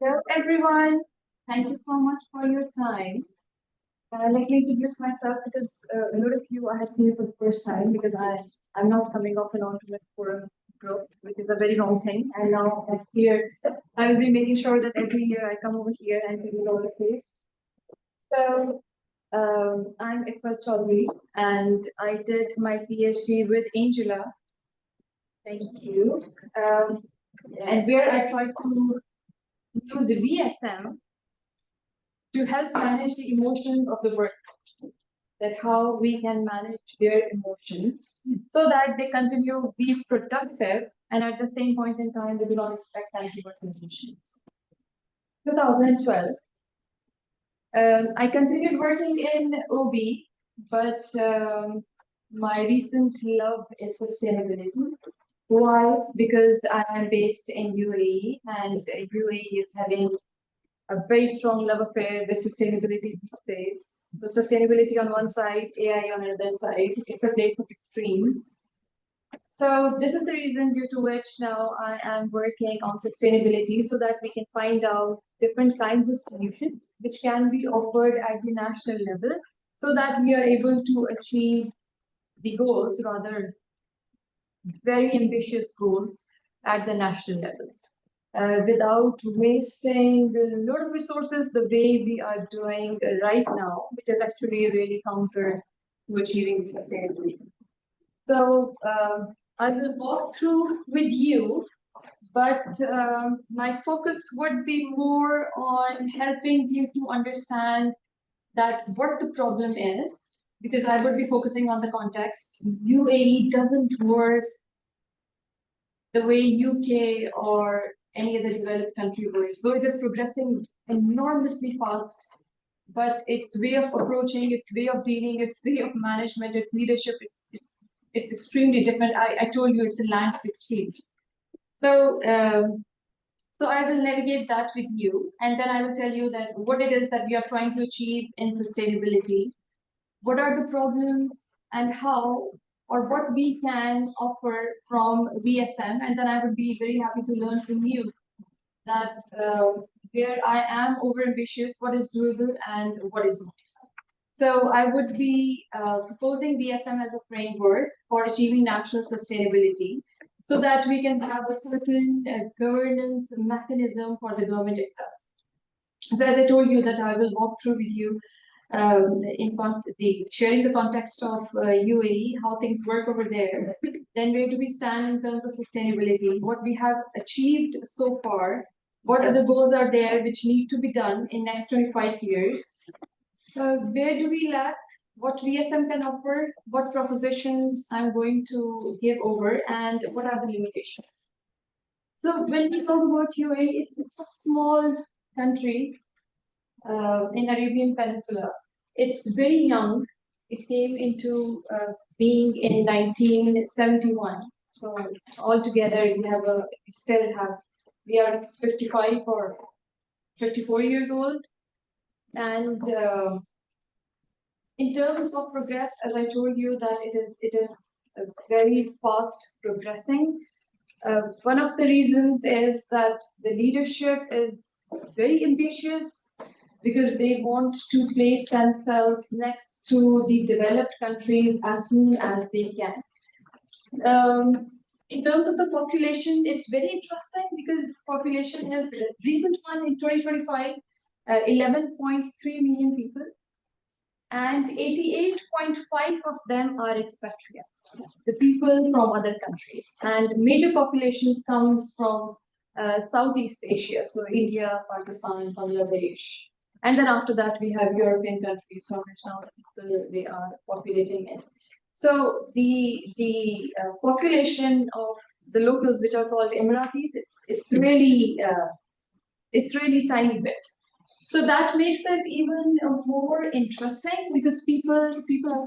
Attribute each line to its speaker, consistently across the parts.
Speaker 1: Hello, everyone. Thank you so much for your time. Let me introduce myself because a lot of you I have seen for the first time because I'm not coming off an alternate forum group, which is a very wrong thing. And now next year, I will be making sure that every year I come over here and give you all the face. So I'm Iffat Chaudhry, and I did my PhD with Angela. Thank you. And where I tried to use VSM to help manage the emotions of the work, that how we can manage their emotions so that they continue be productive and at the same point in time they do not expect anti-work emotions. 2012, I continued working in OB, but my recent love is sustainability. Why? Because I am based in UAE and UAE is having a very strong love affair with sustainability these days. So sustainability on one side, AI on the other side. It's a place of extremes. So this is the reason due to which now I am working on sustainability so that we can find out different kinds of solutions which can be offered at the national level so that we are able to achieve the goals, rather very ambitious goals at the national level. Without wasting a lot of resources the way we are doing right now, which is actually really counter to achieving sustainability. So I will walk through with you, but my focus would be more on helping you to understand that what the problem is, because I would be focusing on the context. UAE doesn't work the way UK or any other developed country works, though it is progressing enormously fast, but its way of approaching, its way of dealing, its way of management, its leadership, it's extremely different. I told you it's a land of extremes. So so I will navigate that with you, and then I will tell you that what it is that we are trying to achieve in sustainability, what are the problems and how or what we can offer from VSM, and then I would be very happy to learn from you that where I am overambitious, what is doable and what is not. So I would be proposing VSM as a framework for achieving national sustainability so that we can have a certain governance mechanism for the government itself. So as I told you that I will walk through with you sharing the context of UAE, how things work over there, then where do we stand in terms of sustainability, what we have achieved so far, what other goals are there which need to be done in next 25 years, where do we lack, what VSM can offer, what propositions I'm going to give over, and what are the limitations. So when we talk about UAE, it's a small country in Arabian Peninsula. It's very young. It came into being in 1971. So altogether, we are 55 or 54 years old. And in terms of progress, as I told you, that it is very fast progressing. One of the reasons is that the leadership is very ambitious because they want to place themselves next to the developed countries as soon as they can. In terms of the population, it's very interesting because population is recent one in 2025, 11.3 million people, and 88.5 of them are expatriates, the people from other countries. And major populations comes from Southeast Asia, so India, Pakistan, Bangladesh. And then after that, we have European countries, from which now people they are populating in. So the population of the locals, which are called Emiratis, it's really tiny bit. So that makes it even more interesting because people are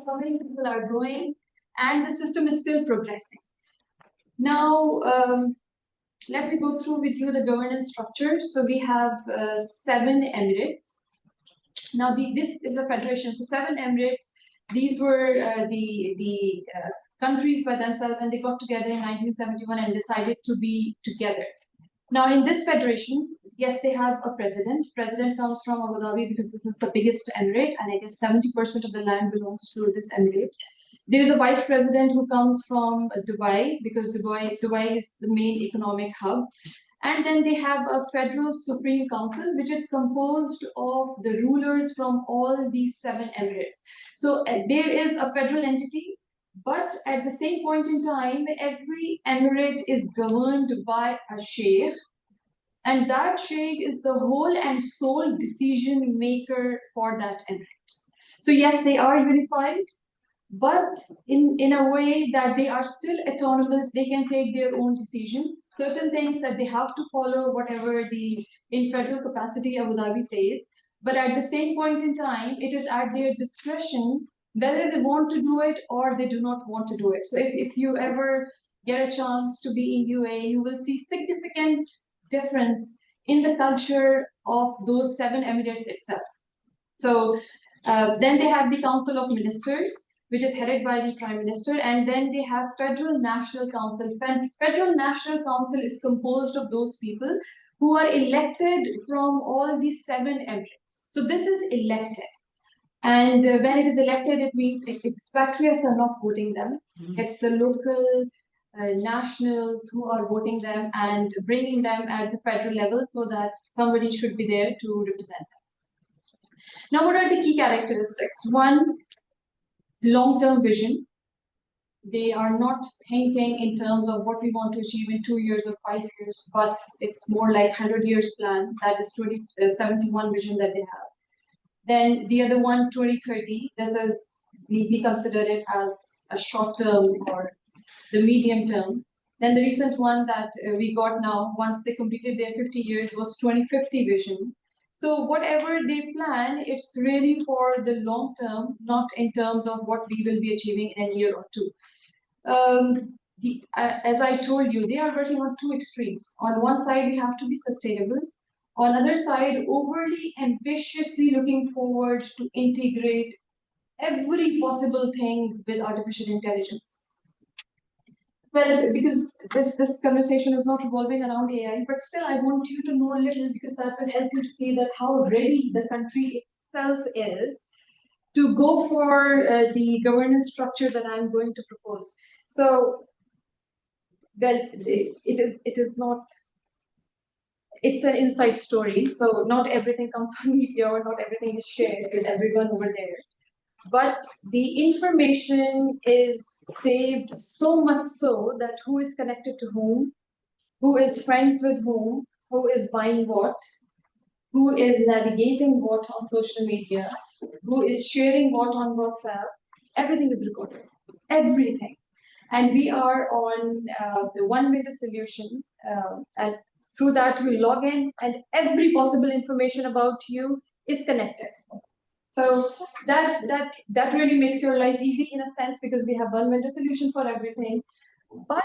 Speaker 1: coming, people are growing, and the system is still progressing. Now, let me go through with you the governance structure. So we have 7 emirates. Now, this is a federation. So 7 emirates. These were the countries by themselves, and they got together in 1971 and decided to be together. Now, in this federation, yes, they have a president. President comes from Abu Dhabi because this is the biggest emirate, and I guess 70% of the land belongs to this emirate. There is a vice president who comes from Dubai because Dubai is the main economic hub. And then they have a federal Supreme Council, which is composed of the rulers from all these seven emirates. So there is a federal entity, but at the same point in time, every emirate is governed by a sheikh, and that sheikh is the whole and sole decision maker for that emirate. So yes, they are unified, but in a way that they are still autonomous. They can take their own decisions. Certain things that they have to follow, whatever the in federal capacity Abu Dhabi says. But at the same point in time, it is at their discretion whether they want to do it or they do not want to do it. So if you ever get a chance to be in UAE, you will see significant difference in the culture of those seven emirates itself. So then they have the Council of Ministers, which is headed by the Prime Minister, and then they have Federal National Council. Federal National Council is composed of those people who are elected from all these seven emirates. So this is elected. And when it is elected, it means expatriates are not voting them. It's the local nationals who are voting them and bringing them at the federal level so that somebody should be there to represent them. Now, what are the key characteristics? One, long-term vision. They are not thinking in terms of what we want to achieve in 2 years or 5 years, but it's more like 100 years plan. That is 2071 vision that they have. Then the other one, 2030. This is, we consider it as a short term or the medium term. Then the recent one that we got now, once they completed their 50 years, was 2050 vision. So whatever they plan, it's really for the long term, not in terms of what we will be achieving in a year or two. As I told you, they are working on two extremes. On one side, we have to be sustainable. On the other side, overly ambitiously looking forward to integrate every possible thing with artificial intelligence. Well, because this conversation is not revolving around AI, but still I want you to know a little because that will help you to see that how ready the country itself is to go for the governance structure that I'm going to propose. So, well, it is not. It's an inside story, so not everything comes on media or not everything is shared with everyone over there. But the information is saved so much so that who is connected to who is friends with who is buying what, who is navigating what on social media, who is sharing what on WhatsApp, everything is recorded. Everything. And we are on the one window solution, and through that you log in and every possible information about you is connected. So that really makes your life easy in a sense because we have one vendor solution for everything. But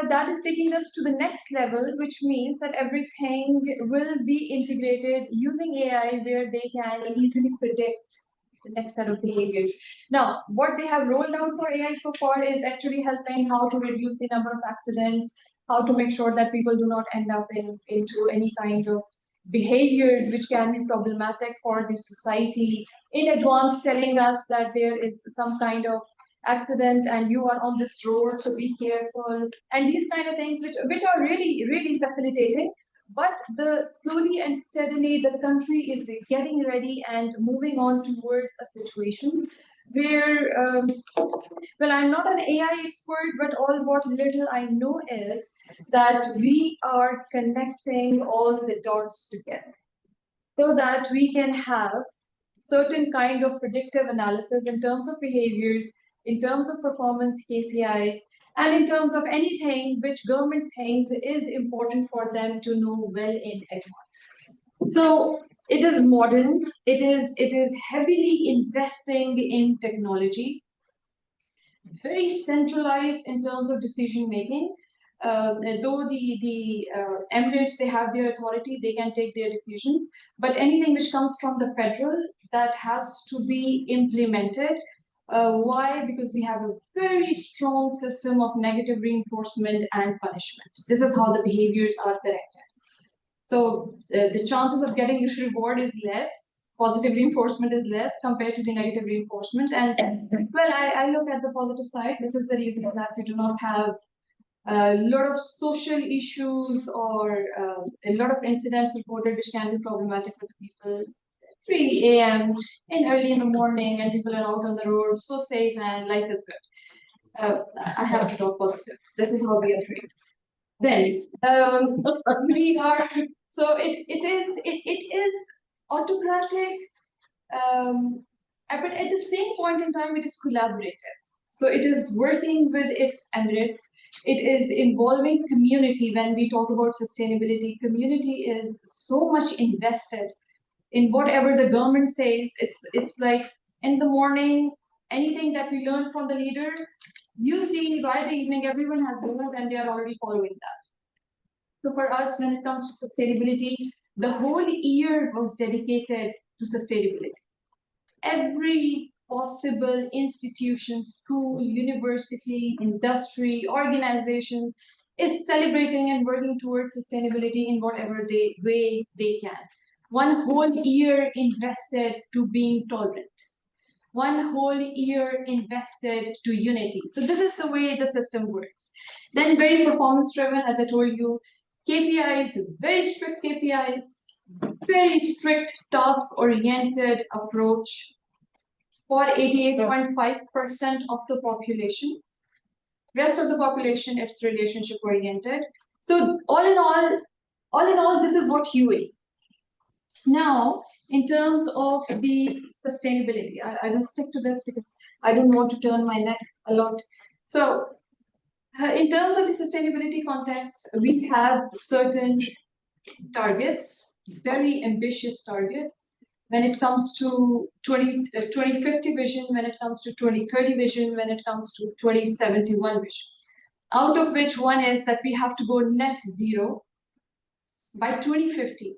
Speaker 1: that is taking us to the next level, which means that everything will be integrated using AI where they can easily predict the next set of behaviors. Now, what they have rolled out for AI so far is actually helping how to reduce the number of accidents, how to make sure that people do not end up into any kind of behaviors which can be problematic for the society, in advance telling us that there is some kind of accident and you are on this road, so be careful, and these kind of things which are really facilitating. But the slowly and steadily the country is getting ready and moving on towards a situation where well, I'm not an AI expert, but all what little I know is that we are connecting all the dots together so that we can have certain kind of predictive analysis in terms of behaviors, in terms of performance KPIs, and in terms of anything which government thinks is important for them to know well in advance. So it is modern, it is heavily investing in technology, very centralized in terms of decision making. Though the emirates, they have their authority, they can take their decisions, but anything which comes from the federal, that has to be implemented. Why? Because we have a very strong system of negative reinforcement and punishment. This is how the behaviors are corrected. So the chances of getting this reward is less, positive reinforcement is less compared to the negative reinforcement. And well, I look at the positive side. This is the reason that we do not have a lot of social issues or a lot of incidents reported which can be problematic for people. 3 a.m. and early in the morning, and people are out on the road, so safe, and life is good. I have to talk positive. This is how we are trained. Then we are so it is autocratic, but at the same point in time, it is collaborative. So it is working with its emirates. It is involving community. When we talk about sustainability, community is so much invested in whatever the government says. It's like in the morning, anything that we learn from the leader, usually by the evening, everyone has learned and they are already following that. So for us, when it comes to sustainability, the whole year was dedicated to sustainability. Every possible institution, school, university, industry, organizations is celebrating and working towards sustainability in whatever way they can. One whole year invested to being tolerant. One whole year invested to unity. So this is the way the system works. Then very performance driven, as I told you, KPIs, very strict KPIs, very strict task-oriented approach for 88.5% of the population. Rest of the population, it's relationship-oriented. So all in all, this is what UAE. Now, in terms of the sustainability, I will stick to this because I don't want to turn my neck a lot. So in terms of the sustainability context, we have certain targets, very ambitious targets when it comes to 2050 vision, when it comes to 2030 vision, when it comes to 2071 vision. Out of which one is that we have to go net zero by 2050.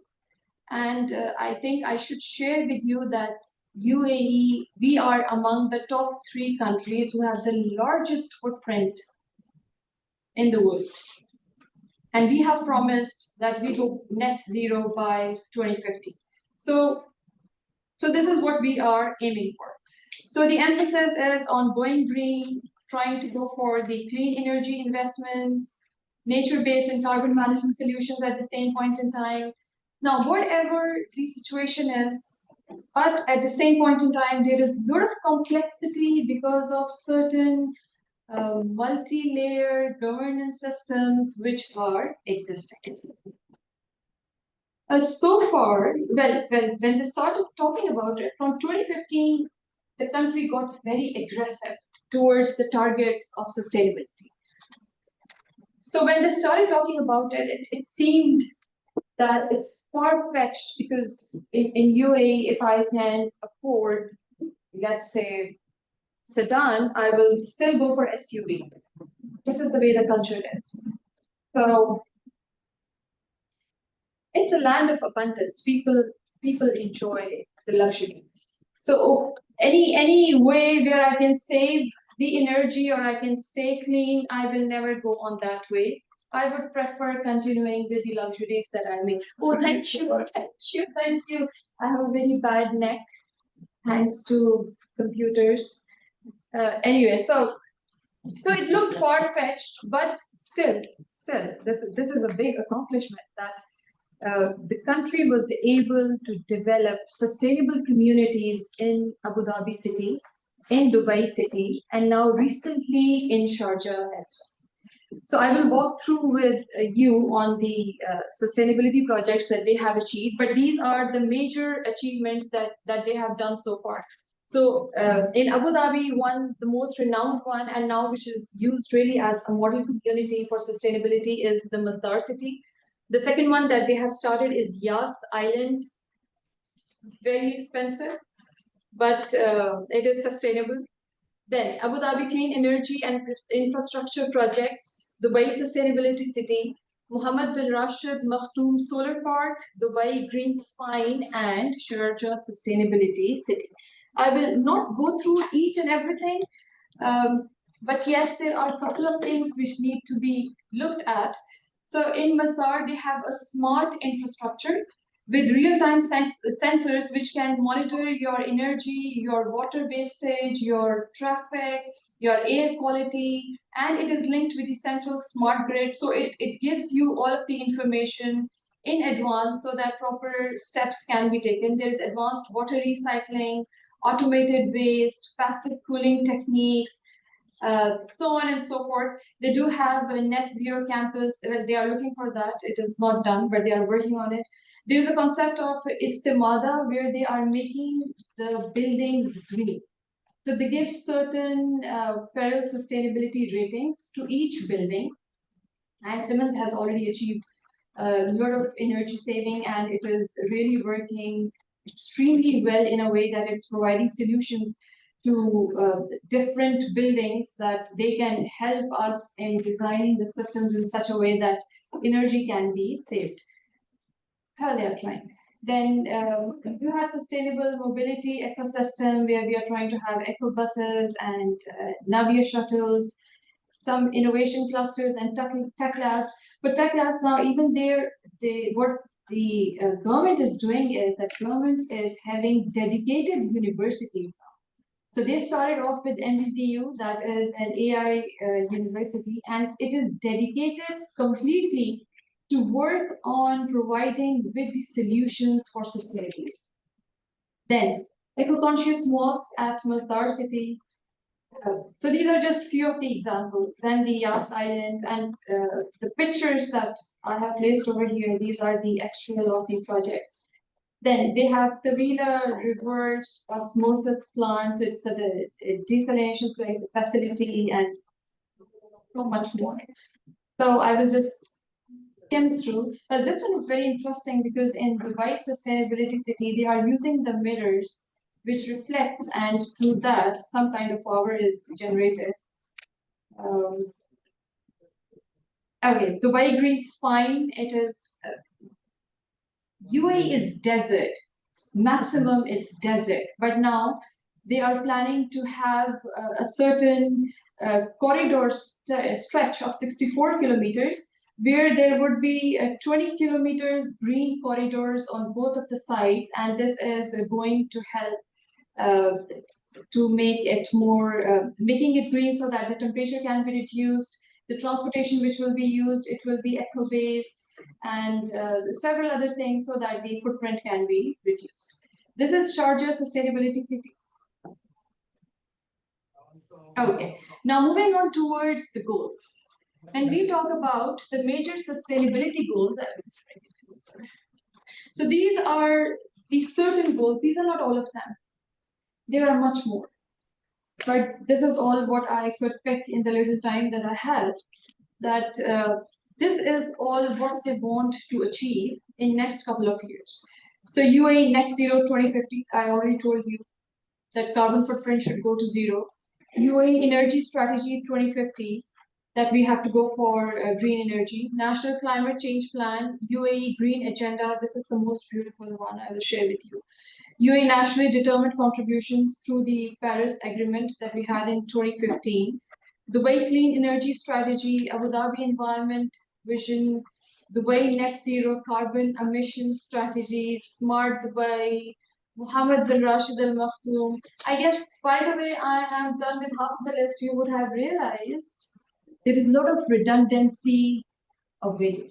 Speaker 1: And I think I should share with you that UAE, we are among the top 3 countries who have the largest footprint in the world. And we have promised that we go net zero by 2050. So this is what we are aiming for. So the emphasis is on going green, trying to go for the clean energy investments, nature-based and carbon management solutions at the same point in time. Now, whatever the situation is, but at the same point in time, there is a lot of complexity because of certain multi-layer governance systems which are existing. So far, well, when they started talking about it, from 2015, the country got very aggressive towards the targets of sustainability. So when they started talking about it, it seemed that it's far-fetched because in UAE, if I can afford, let's say, sedan, I will still go for SUV. This is the way the culture is. So it's a land of abundance. People enjoy the luxury. So any way where I can save the energy or I can stay clean, I will never go on that way. I would prefer continuing with the luxuries that I make. Oh, thank you, thank you. I have a very bad neck, thanks to computers. Anyway, so it looked far-fetched, but still, this is a big accomplishment that the country was able to develop sustainable communities in Abu Dhabi city, in Dubai city, and now recently in Sharjah as well. So I will walk through with you on the sustainability projects that they have achieved, but these are the major achievements that they have done so far. So in Abu Dhabi, the most renowned one, and now which is used really as a model community for sustainability, is the Masdar city. The second one that they have started is Yas Island. Very expensive, but it is sustainable. Then Abu Dhabi Clean Energy and Infrastructure Projects, Dubai Sustainability City, Mohammed bin Rashid Maktoum Solar Park, Dubai Green Spine, and Sharjah Sustainability City. I will not go through each and everything, but yes, there are a couple of things which need to be looked at. So in Masdar, they have a smart infrastructure with real-time sensors which can monitor your energy, your water wastage, your traffic, your air quality, and it is linked with the central smart grid. So it gives you all of the information in advance so that proper steps can be taken. There is advanced water recycling, automated waste, passive cooling techniques, so on and so forth. They do have a net zero campus. They are looking for that. It is not done, but they are working on it. There's a concept of istimada where they are making the buildings green. So they give certain peril sustainability ratings to each building. And Siemens has already achieved a lot of energy saving, and it is really working extremely well in a way that it's providing solutions to different buildings that they can help us in designing the systems in such a way that energy can be saved. How they are trying. Then you have sustainable mobility ecosystem where we are trying to have eco buses and Navia shuttles, some innovation clusters and tech labs. But tech labs now, even there, what the government is doing is that government is having dedicated universities. So they started off with MVZU, that is an AI university, and it is dedicated completely to work on providing with the solutions for sustainability. Then, eco-conscious mosque at Masdar city. So these are just few of the examples. Then the Yas Island and the pictures that I have placed over here, these are the actual of the projects. Then they have Tavila reverse osmosis plants. It's a desalination facility and so much more. So I will just skim through. But this one is very interesting because in Dubai Sustainability City, they are using the mirrors which reflects, and through that, some kind of power is generated. Okay, Dubai Green's fine. It is UAE is desert. Maximum it's desert. But now they are planning to have a certain corridor stretch of 64 kilometers where there would be 20 kilometers green corridors on both of the sides, and this is going to help to make it more, making it green so that the temperature can be reduced. The transportation which will be used, it will be eco-based, and several other things so that the footprint can be reduced. This is Sharjah Sustainability City. Okay, now moving on towards the goals. When we talk about the major sustainability goals, I will just bring it closer. So these are these certain goals. These are not all of them. There are much more. But this is all what I could pick in the little time that I had. That this is all what they want to achieve in next couple of years. So UAE net zero 2050, I already told you that carbon footprint should go to zero. UAE energy strategy 2050, that we have to go for green energy. National climate change plan, UAE green agenda. This is the most beautiful one I will share with you. UAE nationally determined contributions through the Paris Agreement that we had in 2015. Dubai Clean Energy Strategy, Abu Dhabi Environment Vision, Dubai Net Zero Carbon Emissions Strategy, Smart Dubai, Mohammed bin Rashid Al Maktoum. I guess, by the way, I am done with half of the list. You would have realized there is a lot of redundancy available.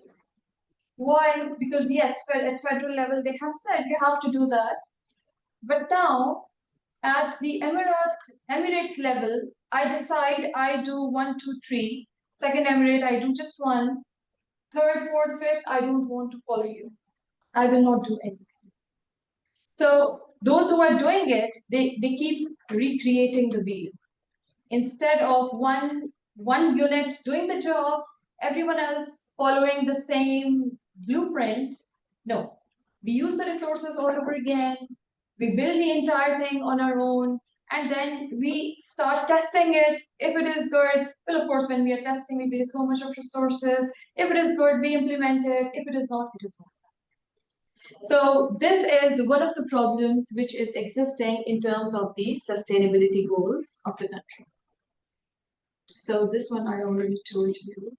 Speaker 1: Why? Because yes, at federal level, they have said you have to do that. But now, at the Emirates level, I decide I do 1, 2, 3. Second Emirate, I do just one. Third, fourth, fifth, I don't want to follow you. I will not do anything. So those who are doing it, they keep recreating the wheel. Instead of one unit doing the job, everyone else following the same blueprint. No, we use the resources all over again. We build the entire thing on our own, and then we start testing it. If it is good, well, of course, when we are testing, we waste so much of resources. If it is good, we implement it. If it is not, it is not. So this is one of the problems which is existing in terms of the sustainability goals of the country. So this one I already told you.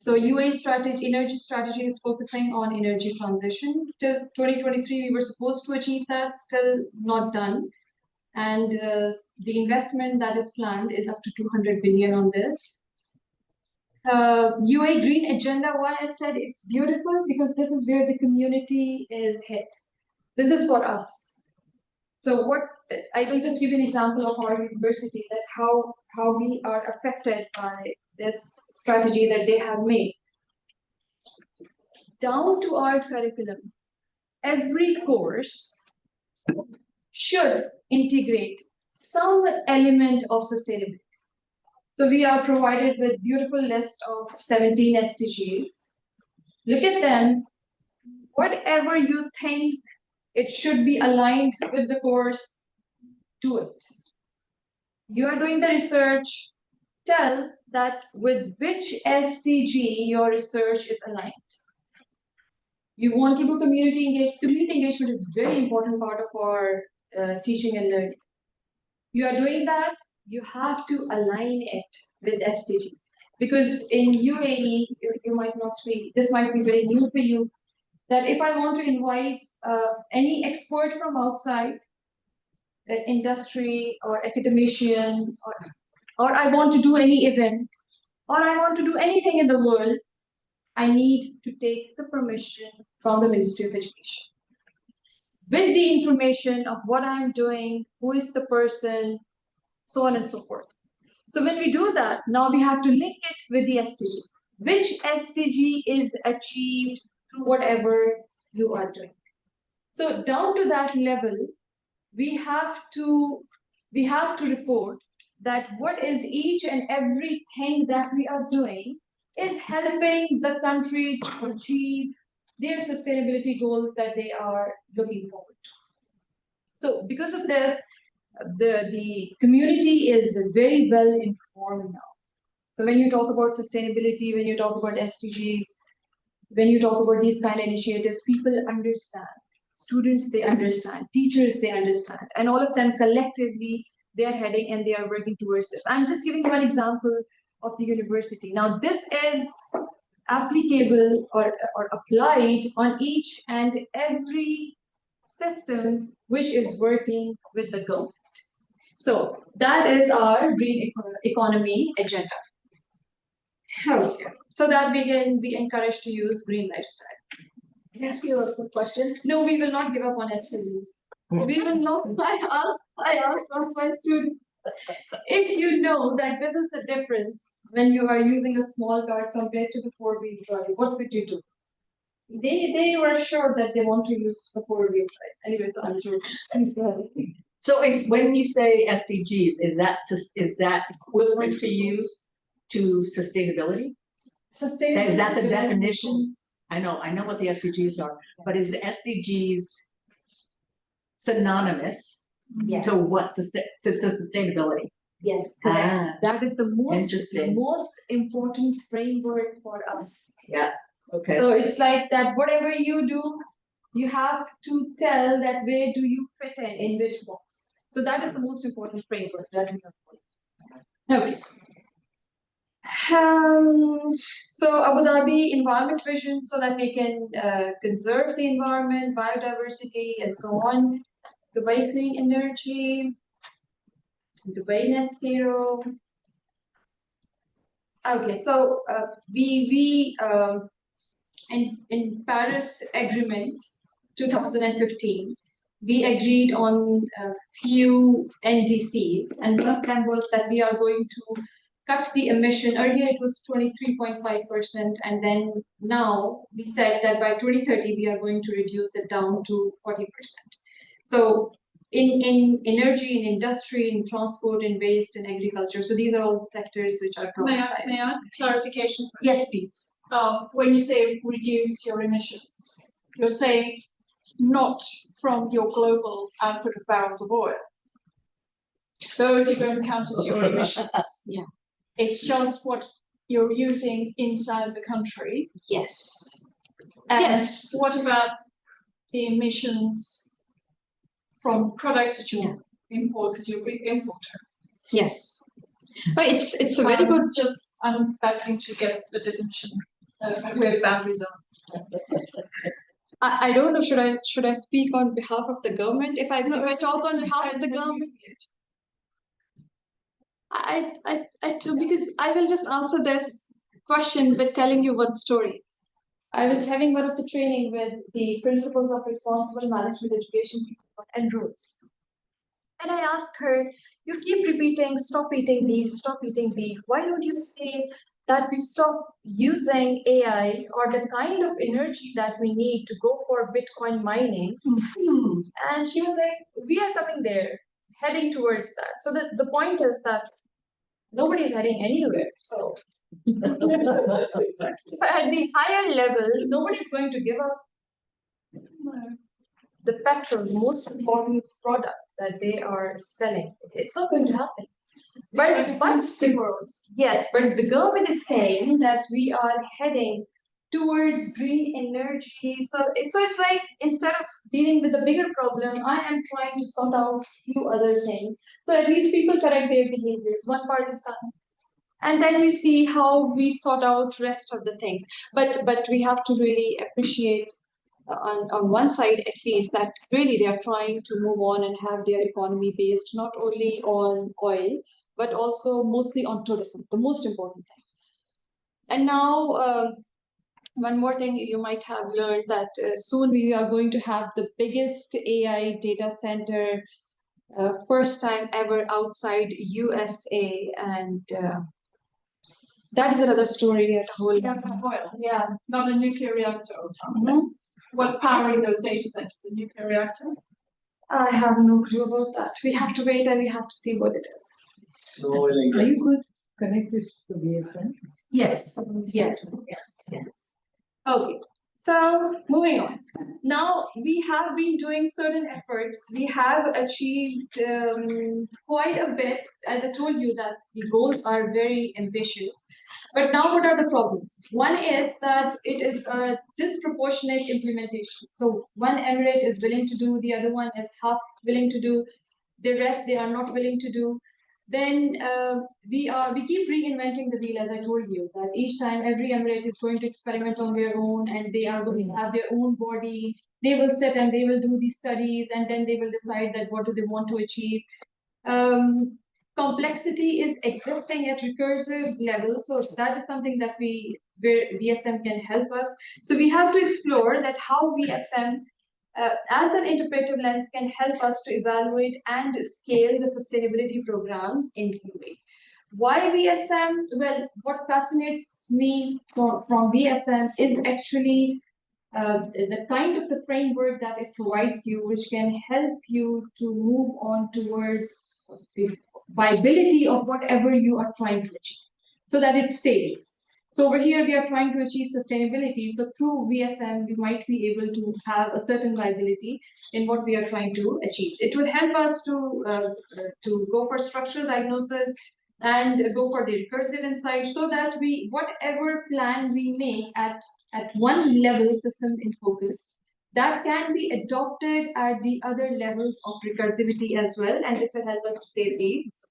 Speaker 1: So UAE strategy, energy strategy is focusing on energy transition. Till 2023, we were supposed to achieve that, still not done. And the investment that is planned is up to 200 billion on this. UAE Green Agenda, why I said it's beautiful, because this is where the community is hit. This is for us. So what I will just give you an example of our university, that how we are affected by this strategy that they have made. Down to our curriculum, every course should integrate some element of sustainability. So we are provided with beautiful list of 17 SDGs. Look at them. Whatever you think it should be aligned with the course, do it. You are doing the research, tell that with which SDG your research is aligned. You want to do community engagement. Community engagement is very important part of our teaching and learning. You are doing that, you have to align it with SDG. Because in UAE, you might not be, this might be very new for you, that if I want to invite any expert from outside, industry or academician, or I want to do any event, or I want to do anything in the world, I need to take the permission from the Ministry of Education. With the information of what I'm doing, who is the person, so on and so forth. So when we do that, now we have to link it with the SDG. Which SDG is achieved through whatever you are doing. So down to that level, we have to report that what is each and everything that we are doing is helping the country to achieve their sustainability goals that they are looking forward to. So because of this, the community is very well informed now. So when you talk about sustainability, when you talk about SDGs, when you talk about these kind of initiatives, people understand. Students, they understand. Teachers, they understand. And all of them collectively, they are heading and they are working towards this. I'm just giving one example of the university. Now, this is applicable or applied on each and every system which is working with the government. So that is our green economy agenda. Okay. So that we can be encouraged to use green lifestyle. Can I ask you a quick question? No, we will not give up on SDGs. We will not. I asked one of my students, if you know that this is the difference when you are using a small car compared to the four-wheel drive, what would you do? They were sure that they want to use the four-wheel drive. Anyway, so I'm sure.
Speaker 2: So it's when you say SDGs, is that equivalent to you to sustainability?
Speaker 1: Sustainability.
Speaker 2: Is that the definition? I know what the SDGs are, but is the SDGs synonymous to what to sustainability?
Speaker 1: Yes, correct. That is the most important framework for us.
Speaker 2: Yeah. Okay.
Speaker 1: So it's like that whatever you do, you have to tell that where do you fit in which box. So that is the most important framework that we have. Okay. So Abu Dhabi environment vision, so that we can conserve the environment, biodiversity, and so on. Dubai clean energy, Dubai net zero. Okay, so in Paris Agreement 2015, we agreed on a few NDCs, and one of them was that we are going to cut the emission. Earlier it was 23.5%, and then now we said that by 2030 we are going to reduce it down to 40%. So in energy, in industry, in transport, in waste, in agriculture. So these are all the sectors which are covered.
Speaker 3: May I ask clarification?
Speaker 1: Yes, please.
Speaker 3: When you say reduce your emissions, you're saying not from your global output of barrels of oil. Those you don't count as your emissions.
Speaker 1: Yeah.
Speaker 3: It's just what you're using inside the country.
Speaker 1: Yes.
Speaker 3: And
Speaker 1: yes.
Speaker 3: What about the emissions from products that you import, because you're a big importer?
Speaker 1: Yes.
Speaker 4: But it's a very good.
Speaker 3: Just, I'm battling to get the definition with boundary zone.
Speaker 4: I don't know. Should I speak on behalf of the government? If I talk on behalf of the government, because I will just answer this question with telling you one story. I was having one of the training with the principles of responsible management education and rules. And I asked her, you keep repeating, stop eating beef, stop eating beef. Why don't you say that we stop using AI or the kind of energy that we need to go for Bitcoin mining? And she was like, we are coming there, heading towards that. So the point is that nobody's heading anywhere. So but at the higher level, nobody's going to give up the petrol, the most important product that they are selling. It's not going to happen. Yes, but the government is saying that we are heading towards green energy. So it's like instead of dealing with the bigger problem, I am trying to sort out few other things. So at least people correct their behaviors. One part is done. And then we see how we sort out rest of the things. But we have to really appreciate on one side at least that really they are trying to move on and have their economy based not only on oil but also mostly on tourism, the most important thing. And now one more thing you might have learned that soon we are going to have the biggest AI data center first time ever outside USA, and that is another story at a whole.
Speaker 3: Yeah, not a nuclear reactor or something. What's powering those data centers? The nuclear reactor?
Speaker 4: I have no clue about that. We have to wait and we have to see what it is.
Speaker 5: So,
Speaker 2: Are you going to connect this to VSM?
Speaker 4: Yes. Okay. So moving on. Now we have been doing certain efforts. We have achieved quite a bit. As I told you that the goals are very ambitious. But now what are the problems? One is that it is a disproportionate implementation. So one emirate is willing to do, the other one is half willing to do, the rest they are not willing to do. Then we keep reinventing the wheel, as I told you, that each time every emirate is going to experiment on their own and they are going to have their own body. They will sit and they will do these studies and then they will decide that what do they want to achieve. Complexity is existing at recursive level, so that is something that where VSM can help us. So we have to explore that how VSM as an interpretive lens can help us to evaluate and scale the sustainability programs in UAE. Why VSM? Well, what fascinates me from VSM is actually the kind of the framework that it provides you, which can help you to move on towards the viability of whatever you are trying to achieve, so that it stays. So over here, we are trying to achieve sustainability. So through VSM, we might be able to have a certain viability in what we are trying to achieve. It will help us to go for structural diagnosis and go for the recursive insight, so that whatever plan we make at one level system in focus, that can be adopted at the other levels of recursivity as well, and this will help us to save aids.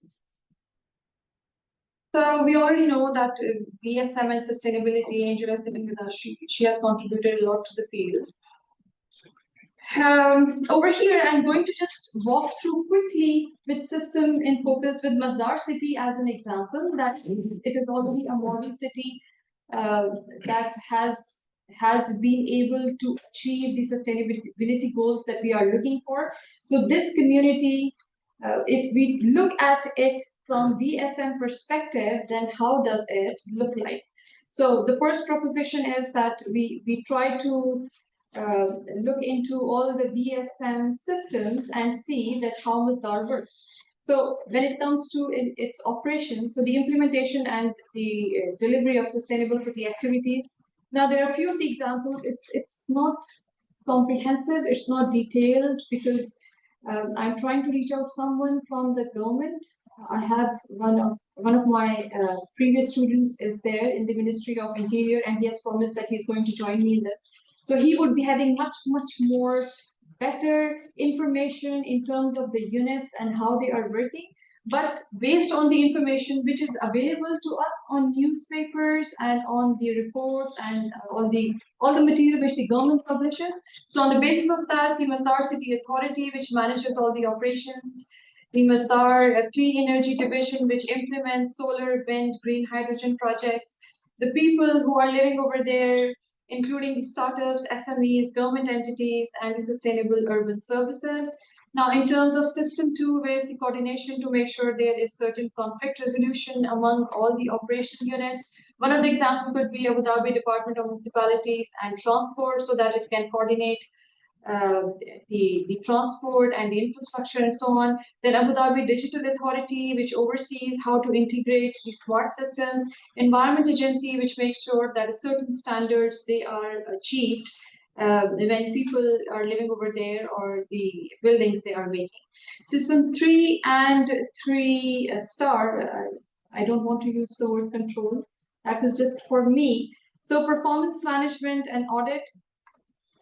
Speaker 4: So we already know that VSM and sustainability, Angela sitting with us, she has contributed a lot to the field. Over here, I'm going to just walk through quickly with system in focus with Masdar city as an example. It is already a model city that has been able to achieve the sustainability goals that we are looking for. So this community, if we look at it from VSM perspective, then how does it look like? So the first proposition is that we try to look into all the VSM systems and see that how Masdar works. So when it comes to its operations, so the implementation and the delivery of sustainable city activities. Now there are a few of the examples. It's not comprehensive, it's not detailed, because I'm trying to reach out someone from the government. I have one of my previous students is there in the Ministry of Interior, and he has promised that he's going to join me in this. So he would be having much more better information in terms of the units and how they are working. But based on the information which is available to us on newspapers and on the reports and all the material which the government publishes. So on the basis of that, the Masdar City Authority, which manages all the operations, the Masdar Clean Energy Division, which implements solar, wind, green hydrogen projects, the people who are living over there, including the startups, SMEs, government entities, and the sustainable urban services. Now, in terms of system 2, where is the coordination to make sure there is certain conflict resolution among all the operational units? One of the examples could be Abu Dhabi Department of Municipalities and Transport, so that it can coordinate the transport and the infrastructure and so on. Then Abu Dhabi Digital Authority, which oversees how to integrate the smart systems. Environment Agency, which makes sure that certain standards they are achieved when people are living over there or the buildings they are making. System 3 and 3 star, I don't want to use the word control. That was just for me. So performance management and audit.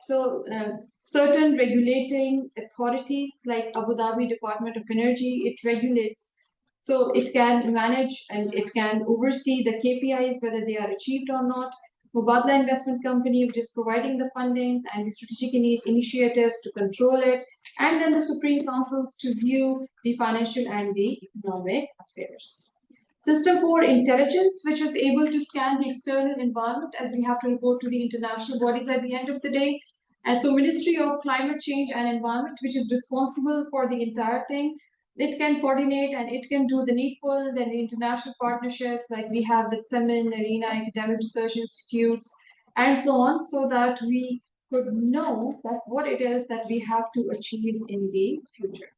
Speaker 4: So certain regulating authorities like Abu Dhabi Department of Energy, it regulates. So it can manage and it can oversee the KPIs, whether they are achieved or not. Mubadala Investment Company, which is providing the fundings and the strategic initiatives to control it. And then the Supreme Councils to view the financial and the economic affairs. System 4, intelligence, which is able to scan the external environment as we have to report to the international bodies at the end of the day. And so Ministry of Climate Change and Environment, which is responsible for the entire thing, it can coordinate and it can do the needful, then the international partnerships like we have with SEMIN, ARENA, academic research institutes, and so on, so that we could know that what it is that we have to achieve in the future.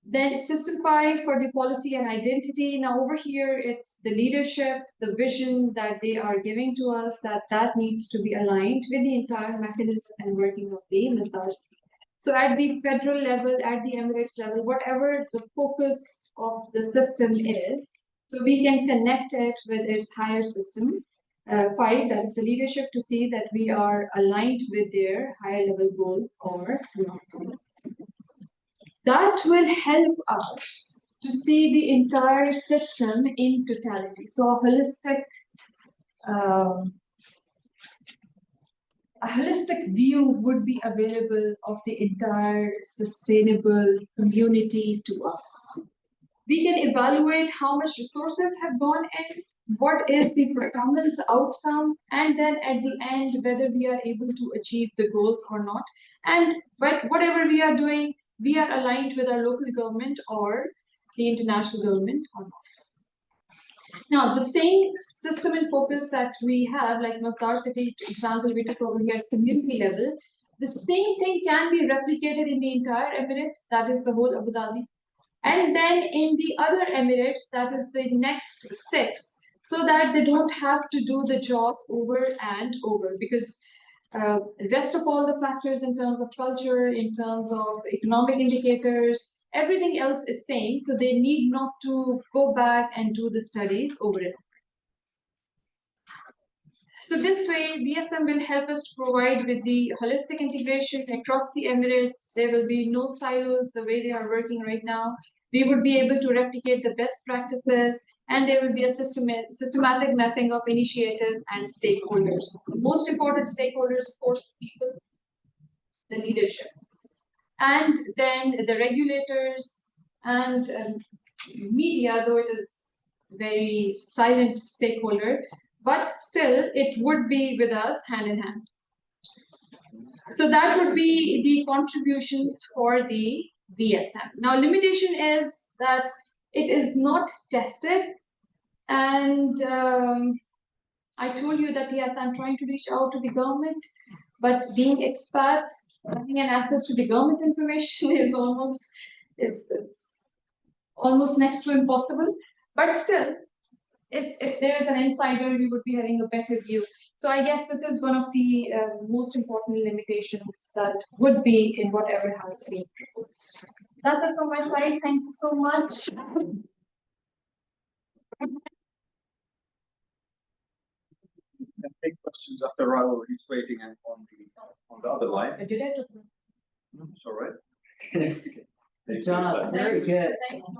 Speaker 4: Then System 5 for the policy and identity. Now over here, it's the leadership, the vision that they are giving to us, that needs to be aligned with the entire mechanism and working of the Masdar. So at the federal level, at the Emirates level, whatever the focus of the system is, so we can connect it with its higher system. 5, that is the leadership, to see that we are aligned with their higher level goals or not. That will help us to see the entire system in totality. So a holistic view would be available of the entire sustainable community to us. We can evaluate how much resources have gone in, what is the performance outcome, and then at the end, whether we are able to achieve the goals or not. And but whatever we are doing, we are aligned with our local government or the international government or not. Now, the same system and focus that we have, like Masdar City example we took over here at community level, the same thing can be replicated in the entire Emirates, that is the whole Abu Dhabi. And then in the other Emirates, that is the next 6, so that they don't have to do the job over and over, because the rest of all the factors in terms of culture, in terms of economic indicators, everything else is same, so they need not to go back and do the studies over it. So this way, VSM will help us to provide with the holistic integration across the Emirates. There will be no silos the way they are working right now. We would be able to replicate the best practices, and there will be a systematic mapping of initiatives and stakeholders. The most important stakeholders, of course, people, the leadership, and then the regulators and media, though it is very silent stakeholder, but still it would be with us hand in hand. So that would be the contributions for the VSM. Now, limitation is that it is not tested, and I told you that yes, I'm trying to reach out to the government, but being expat, having an access to the government information is almost it's almost next to impossible. But still, if there is an insider, we would be having a better view. So I guess this is one of the most important limitations that would be in whatever has been proposed. That's it from my side. Thank you so much.
Speaker 5: Take questions after Rahul. He's waiting on the other line.
Speaker 4: Did I do
Speaker 5: It's all right.
Speaker 2: Good job. Very good.
Speaker 4: Thank you.